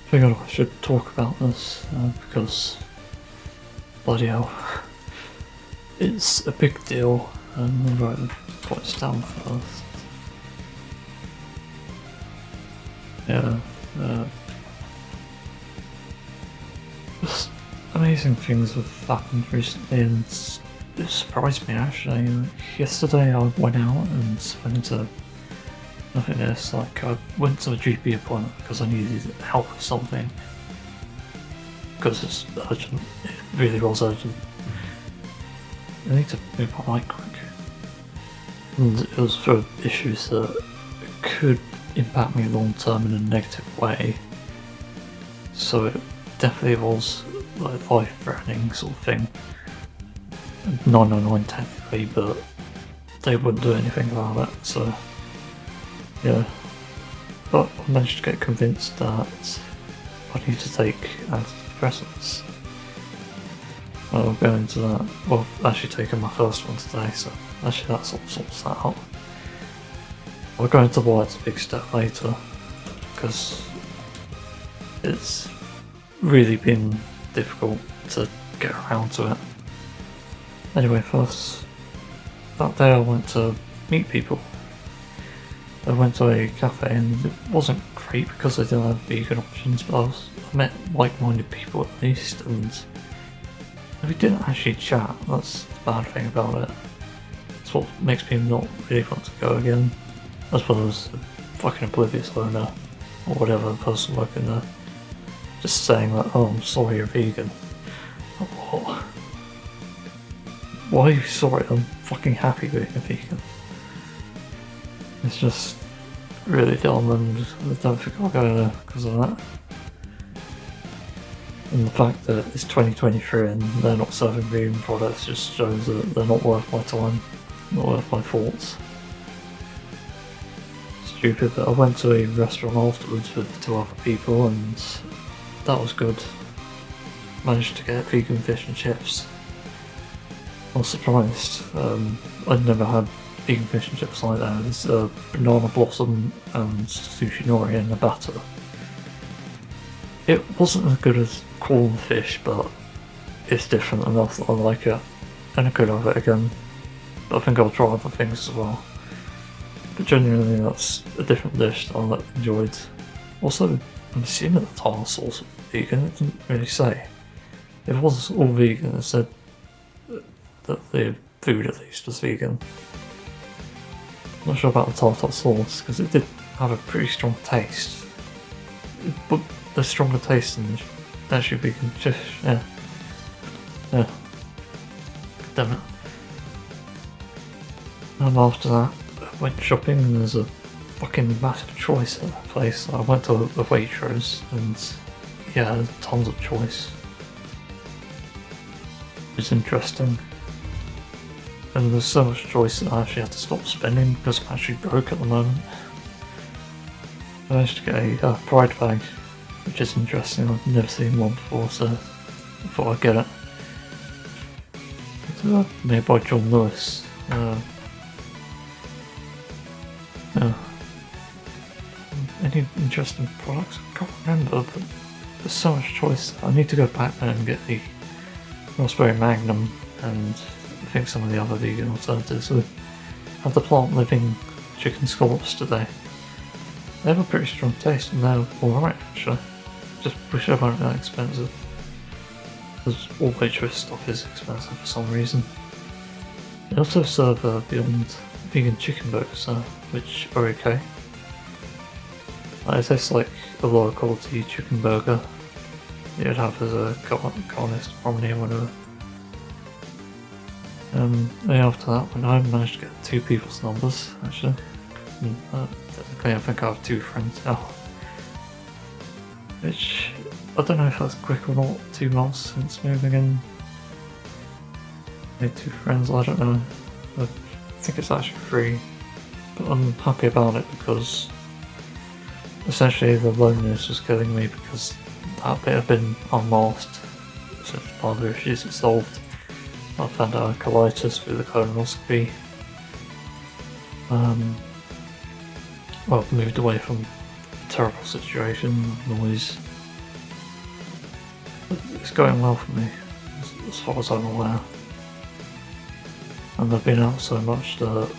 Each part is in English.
figured I should talk about this because, bloody hell, it's a big deal, and I'm going to put this down first. Yeah, just amazing things have happened recently, and it surprised me actually. Yesterday I went out and went to nothingness, like I went to a GP appointment because I needed help with something. Because it's urgent, it really was urgent. I need to move my mic quick. And it was for issues that could impact me long term in a negative way. So it definitely was like life threatening sort of thing. 999 technically, but they wouldn't do anything about it, so yeah. But I managed to get convinced that I need to take antidepressants. I'll go into that. Well, actually taking my first one today, so actually that sort of sorts that out. I'll go into why it's a big step later, because it's really been difficult to get around to it. Anyway, first, that day I went to meet people. I went to a cafe and it wasn't great because they didn't have vegan options, but I met like-minded people at least, and we didn't actually chat. That's the bad thing about it. It's what makes me not really want to go again, as well as a fucking oblivious owner or whatever person working there just saying that, oh, I'm sorry you're vegan. What? Why are you sorry? I'm fucking happy being a vegan. It's just really dumb, and I don't think I'll go there because of that. And the fact that it's 2023 and they're not serving vegan products just shows that they're not worth my time, not worth my thoughts. Stupid, but I went to a restaurant afterwards with 2 other people and that was good. Managed to get vegan fish and chips. I was surprised. I'd never had vegan fish and chips like that. It's banana blossom and sushi nori in a batter. It wasn't as good as corn fish, but it's different enough that I like it, and I could have it again. But I think I'll try other things as well. But genuinely, that's a different dish that I enjoyed. Also, I'm assuming the tartar sauce was vegan. It didn't really say. If it was all vegan, it said that the food at least was vegan. I'm not sure about the tartar sauce because it did have a pretty strong taste, but the stronger taste than actually vegan fish. Yeah. Damn it. And after that, I went shopping and there's a fucking massive choice at that place. I went to the Waitrose and yeah, there's tons of choice. It's interesting. And there's so much choice that I actually had to stop spending because I'm actually broke at the moment. I managed to get a pride bag, which is interesting. I've never seen one before, so I thought I'd get it. It's made by John Lewis. Any interesting products? I can't remember, but there's so much choice. I need to go back there and get the Raspberry Magnum and I think some of the other vegan alternatives. We have the plant living chicken scallops today. They have a pretty strong taste and they're alright actually. Just wish they weren't that expensive. Because all Waitrose stuff is expensive for some reason. They also serve Beyond vegan chicken burgers, which are okay. It tastes like a lower quality chicken burger you'd have as a carnist promenade or whatever. Then after that, when I managed to get 2 people's numbers, actually. Technically, I think I have 2 friends now. Which, I don't know if that's quick or not, 2 months since moving in. Made 2 friends, I don't know. I think it's actually 3. But I'm happy about it because essentially the loneliness was killing me because that bit had been unmasked. So part of the issues it solved. I found out I had colitis through the colonoscopy. Well, moved away from a terrible situation, noise, It's going well for me, as far as I'm aware. And I've been out so much that,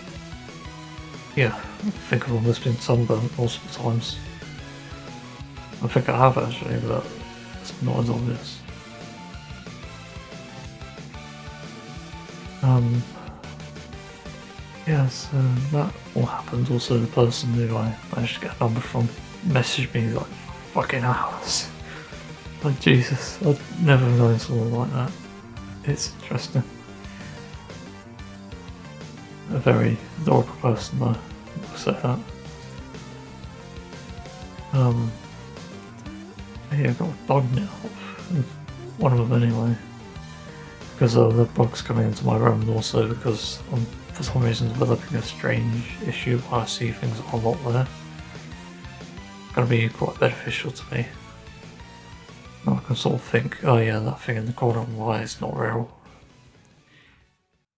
yeah, I think I've almost been sunburnt multiple times. I think I have actually, but it's not as obvious. Yeah, so that all happened. Also, the person who I managed to get a number from messaged me like fucking hours. Like, Jesus, I've never known someone like that. It's interesting. A very adorable person though, I'll say that. Yeah, I got a bug now. One of them anyway. Because the bug's coming into my room, and also because I'm for some reason developing a strange issue where I see things a lot there. It's going to be quite beneficial to me. I can sort of think, oh yeah, that thing in the corner on the right is not real.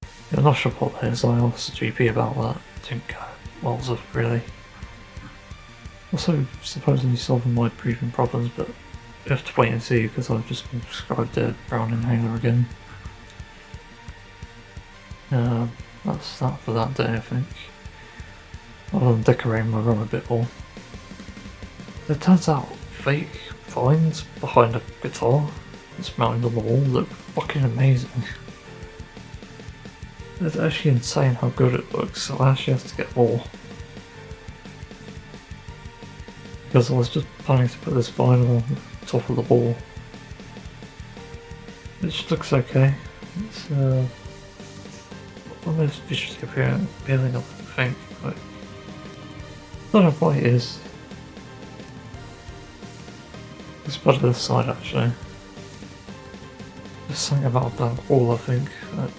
Yeah, I'm not sure what that is. I asked the GP about that. Didn't go well as of really. Also supposedly solving my breathing problems, but you have to wait and see because I've just been prescribed a brown inhaler again. That's that for that day, I think. I'll decorate my room a bit more. It turns out fake vines behind a guitar that's mounted on the wall look fucking amazing. It's actually insane how good it looks, so I actually have to get more. Because I was just planning to put this vinyl on the top of the wall. It just looks okay. It's almost visually appealing, I think. But I don't know what it is. It's better this side actually. There's something about a blank wall, I think.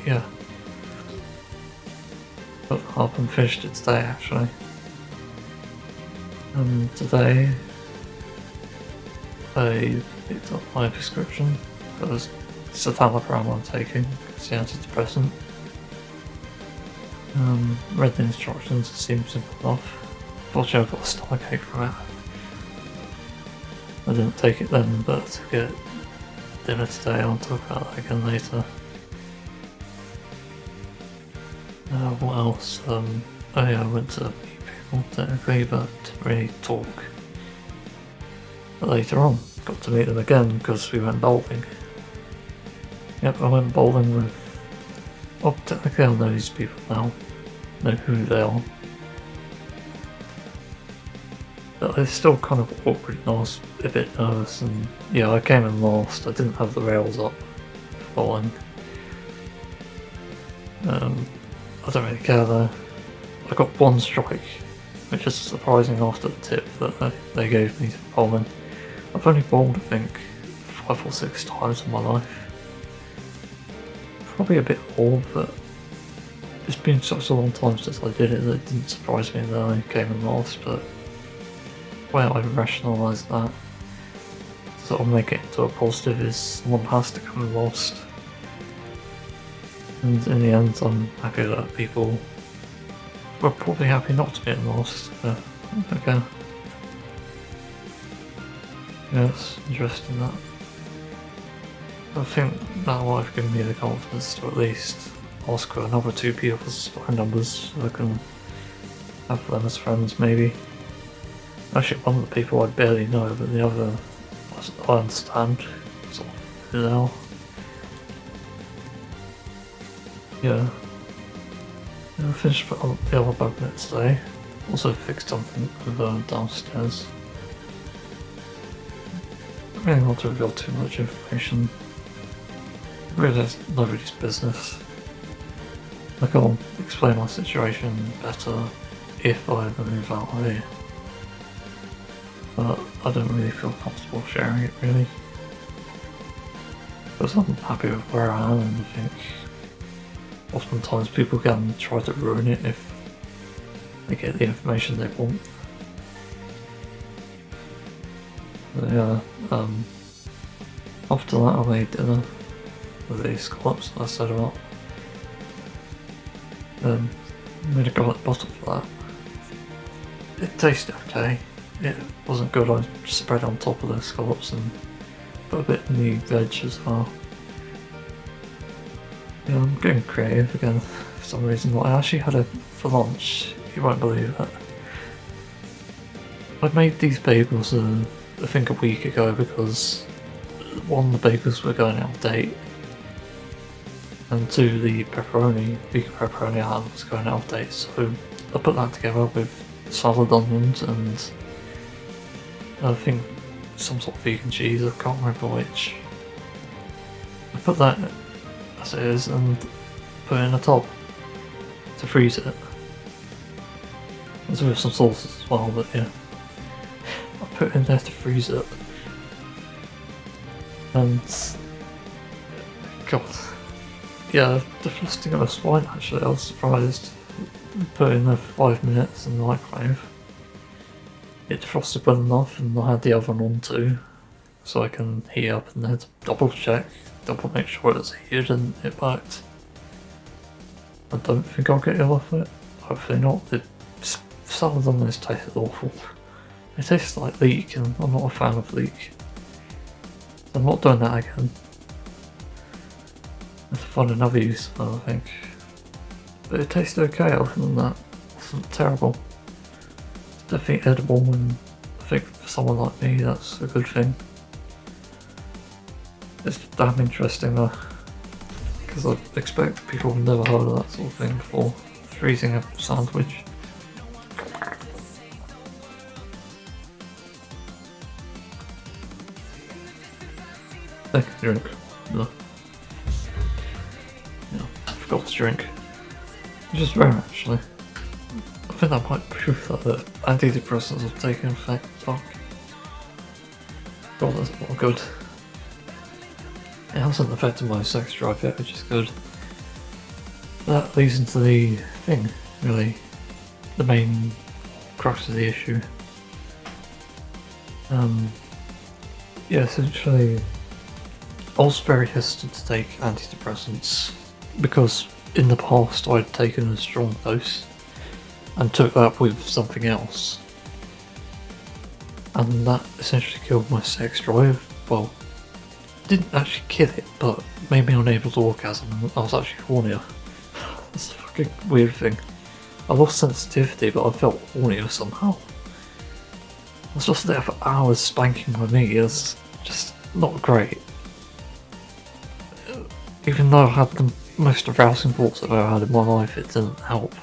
Yeah. But up and finished it today actually. And today I picked up my prescription because it's a citalopram I'm taking. It's the antidepressant. Read the instructions, it seemed simple enough. Fortunately I got a stomachache from it. I didn't take it then, but I took it dinner today. I'll talk about that again later. What else? Oh yeah, I went to meet people technically, but didn't really talk. But later on, got to meet them again because we went bowling. Yep, I went bowling with... Well, technically I know these people now. Know who they are. But it's still kind of awkward and I was a bit nervous, and yeah, I came in last. I didn't have the rails up for bowling. I don't really care though. I got one strike, which is surprising after the tip that they gave me for bowling. I've only bowled I think 5 or 6 times in my life. Probably a bit more, but it's been such a long time since I did it that it didn't surprise me that I came in last, but way I rationalise that, sort of make it into a positive, is someone has to come in last. And in the end I'm happy that people were probably happy not to be in last. Okay. Yeah, it's interesting that. I think now I've given me the confidence to at least ask for another 2 people's phone numbers so I can have them as friends maybe. Actually one of the people I barely know, but the other I understand sort of who they are. Yeah. I finished the other bug net today. Also fixed something with downstairs. I don't really want to reveal too much information. Really, it's nobody's business. Like, I'll explain my situation better if I ever move out of here. But I don't really feel comfortable sharing it really. Because I'm happy with where I am, and I think oftentimes people can try to ruin it if they get the information they want. So yeah, after that I made dinner with these scallops I set them up. Made a garlic butter for that. It tasted okay. It wasn't good, I just spread it on top of the scallops and put a bit in the veg as well. Yeah, I'm getting creative again for some reason. I actually had it for lunch, you won't believe it. I made these bagels I think a week ago because one, the bagels were going out of date, and two, the vegan pepperoni I had was going out of date, so I put that together with salad onions and I think some sort of vegan cheese, I can't remember which. I put that as it is and put it in a tub to freeze it. It's with some sauces as well, but yeah. I put it in there to freeze it. And God, yeah, the frosting was fine actually, I was surprised. Put it in there for 5 minutes in the microwave. It defrosted well enough and I had the oven on too, so I can heat up and then double check, double make sure it's heated and it worked. I don't think I'll get ill off it, hopefully not. The salad on this tasted awful. It tastes like leek and I'm not a fan of leek. So I'm not doing that again. I have to find another use for it, I think. But it tasted okay other than that. It wasn't terrible. It's definitely edible and I think for someone like me that's a good thing. It's damn interesting though. Because I expect people have never heard of that sort of thing before. Freezing a sandwich. Take a drink. No. No, I forgot to drink. Just rare actually. I think that might prove that the antidepressants have taken effect. Fuck. God, that's not good. It hasn't affected my sex drive yet, which is good. That leads into the thing, really. The main crux of the issue. Yeah, essentially, I was very hesitant to take antidepressants because in the past I'd taken a strong dose and took that with something else, and that essentially killed my sex drive. Well, didn't actually kill it, but made me unable to orgasm. I was actually hornier. That's a fucking weird thing. I lost sensitivity, but I felt hornier somehow. I was just there for hours spanking my knee. It's just not great. Even though I had the most arousing thoughts I've ever had in my life, it didn't help.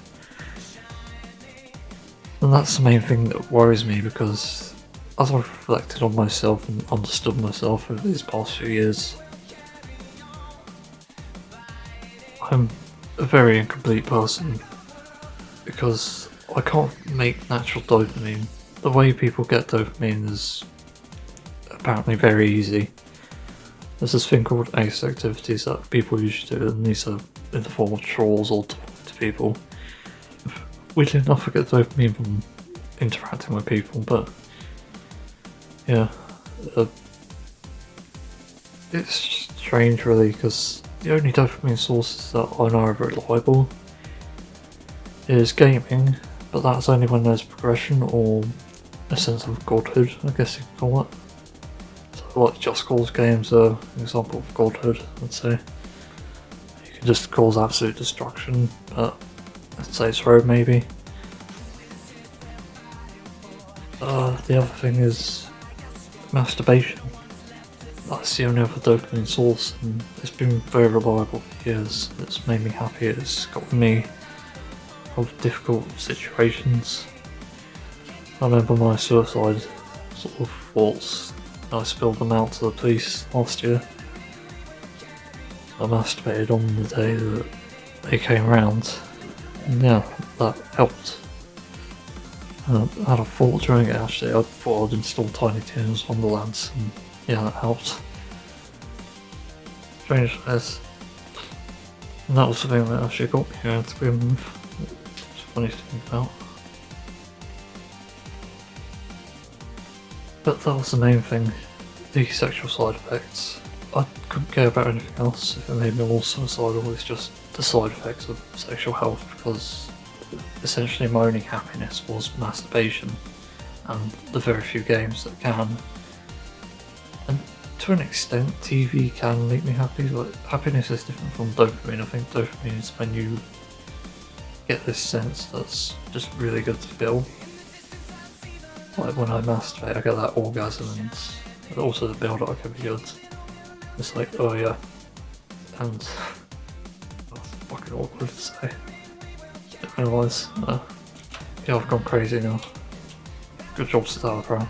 And that's the main thing that worries me, because as I've reflected on myself and understood myself over these past few years, I'm a very incomplete person because I can't make natural dopamine. The way people get dopamine is apparently very easy. There's this thing called ACE activities that people usually do, and these are in the form of chores or talking to people. Weirdly enough, I get dopamine from interacting with people, but yeah, it's strange really, because the only dopamine sources that I know are reliable is gaming, but that's only when there's progression or a sense of godhood, I guess you could call it. So like Just Cause games are an example of godhood, I'd say. You can just cause absolute destruction, but I'd say it's road maybe. The other thing is masturbation. That's the only other dopamine source, and it's been very reliable for years. It's made me happy, it's got me out of difficult situations. I remember my suicide sort of thoughts, I spilled them out to the police last year. I masturbated on the day that they came round, and yeah, that helped. I had a thought during it actually. I thought I'd install Tiny Tina's Wonderlands, and yeah, that helped. Strange as. And that was the thing that actually got me here to begin with. It's funny to think about. But that was the main thing, the sexual side effects. I couldn't care about anything else if it made me more suicidal. It's just the side effects of sexual health, because essentially my only happiness was masturbation and the very few games that can. And to to an extent, TV can make me happy. Like, happiness is different from dopamine. I think dopamine is when you get this sense that's just really good to feel. Like when I masturbate, I get that orgasm, and also the build up can be good. It's like, oh yeah, and that's fucking awkward to say. Didn't realise. Yeah, I've gone crazy now. Good job, Stradavari.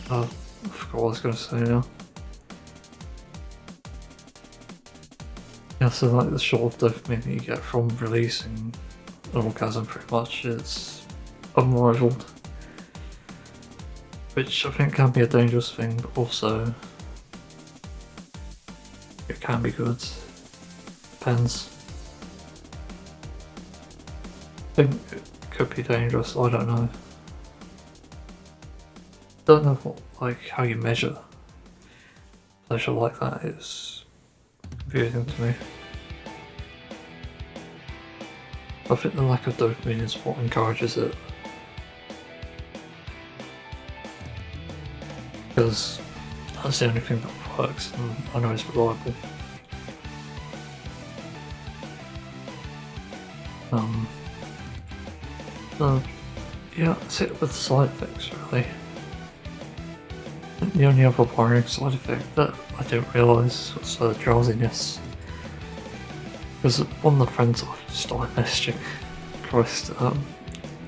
I forgot what I was going to say now. Yeah, so like the sort of dopamine that you get from releasing an orgasm pretty much is unrivaled. Which I think can be a dangerous thing, but also it can be good. Depends. I think it could be dangerous, I don't know. Don't know what, like, how you measure pleasure like that is confusing to me. I think the lack of dopamine is what encourages it. Because that's the only thing that works, and I know it's reliable. So yeah, that's it with the side effects really. The only other worrying side effect that I didn't realise was drowsiness. Because one of the friends I've started messaging, Christ,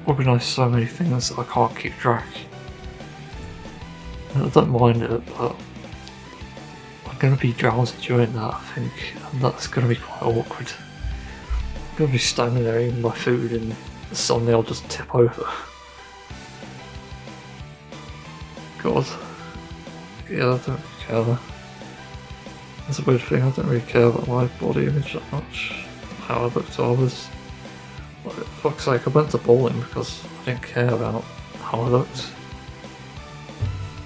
organised so many things that I can't keep track. And I don't mind it, but I'm going to be drowsy during that, I think, and that's going to be quite awkward. I'm going to be standing there eating my food and suddenly I'll just tip over. God. Yeah, I don't really care. That's a weird thing, I don't really care about my body image that much. How I look to others. Like, for fuck's sake, I went to bowling because I didn't care about how I looked.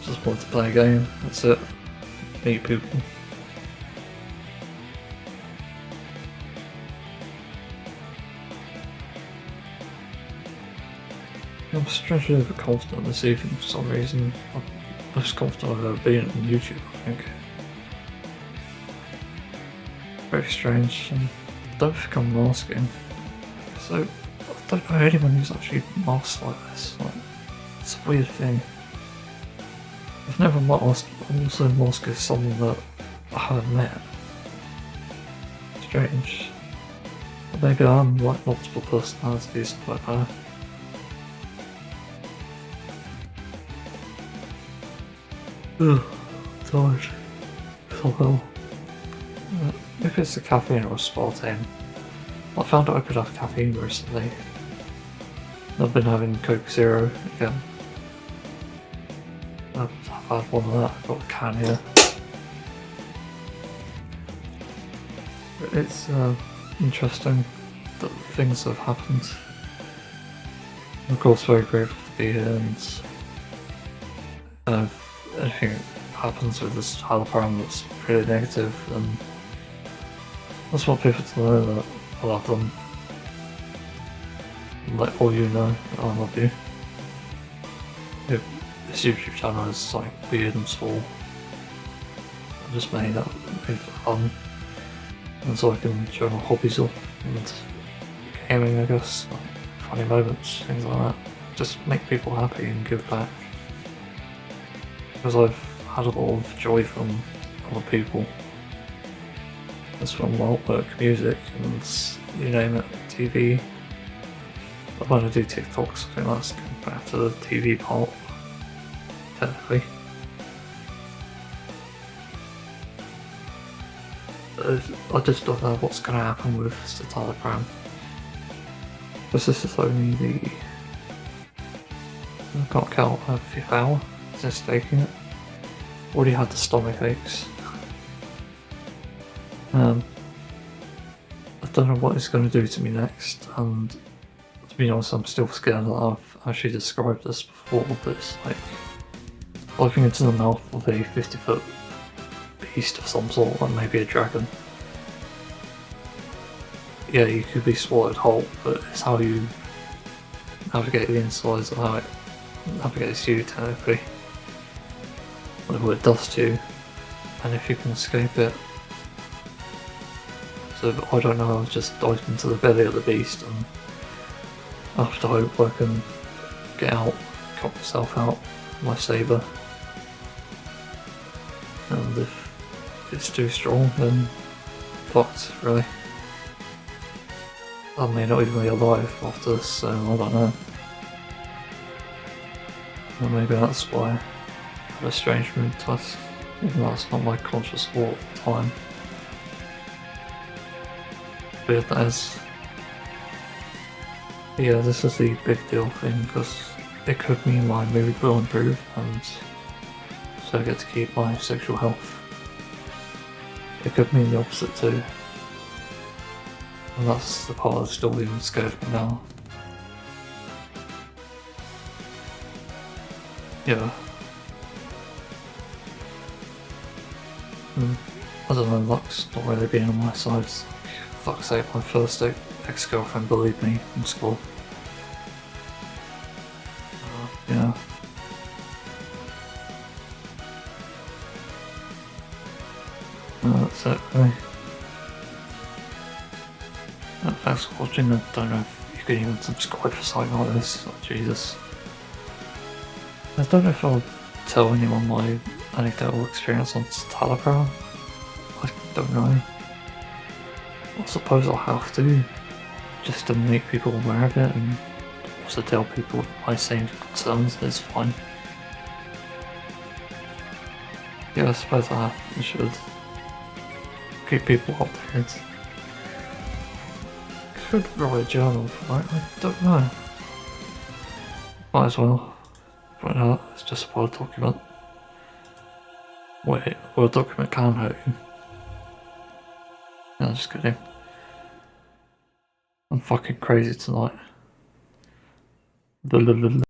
Just wanted to play a game, that's it. Meet people. I'm strangely overconfident this evening for some reason. I'm the most confident I've ever been on YouTube, I think. Very strange, and I don't think I'm masking. So, I don't know anyone who's actually masked like this. Like, it's a weird thing. I've never masked, but I'm also masked as someone that I haven't met. Strange. But maybe I'm like multiple personalities, I don't know. Ugh, tired. So well. If it's a caffeine or a Spartan, I found out I could have caffeine recently. I've been having Coke Zero again. I've had one of that, I've got a can here. It's interesting that things have happened. I'm of course very grateful to be here, and if anything happens with this hologram that's really negative, then I just want people to know that I love them. And let all you know that I love you. If this YouTube channel is something weird and small, I just made that for fun. And so I can show my hobbies off and gaming, I guess, like funny moments, things like that. Just make people happy and give back. Because I've had a lot of joy from other people. That's from artwork, music, and you name it, TV. When I do TikToks, I think that's going back to the TV part, technically. I just don't know what's going to happen with Stradavari. Because this is only the... I can't count a 5th hour since taking it. Already had the stomach aches. I don't know what it's going to do to me next, and to be honest, I'm still scared that I've actually described this before, but it's like diving into the mouth of a 50-foot beast of some sort, like maybe a dragon. Yeah, you could be swallowed whole, but it's how you navigate the insides of how it navigates you, technically. like what it does to you, and if you can escape it. So I don't know, I've just dived into the belly of the beast, and I have to hope I can get out, cut myself out, my saber. And if it's too strong, then fucked, really. I may not even be alive after this, so I don't know. Or maybe that's why I had a strange mood test, even though that's not my conscious thought at the time. Weird that is. But yeah, this is the big deal thing, because it could mean my mood will improve, and so I get to keep my sexual health. It could mean the opposite too. And that's the part that's still even scared me now. Yeah. I don't know, luck's not really being on my side. Fuck's sake, my first ex-girlfriend believed me in school. Yeah. That's it, really. Thanks for watching. I don't know if you can even subscribe for something like this. Oh, Jesus. I don't know if I'll tell anyone my anecdotal experience on Stradavari. I don't know. I suppose I'll have to, just to make people aware of it, and also tell people my same concerns is fine. Yeah, I suppose I should keep people updated. Could write a journal for it, I don't know. Might as well. But no, it's just a Word document. Wait, a Word document can hurt you. No, just kidding. I'm fucking crazy tonight.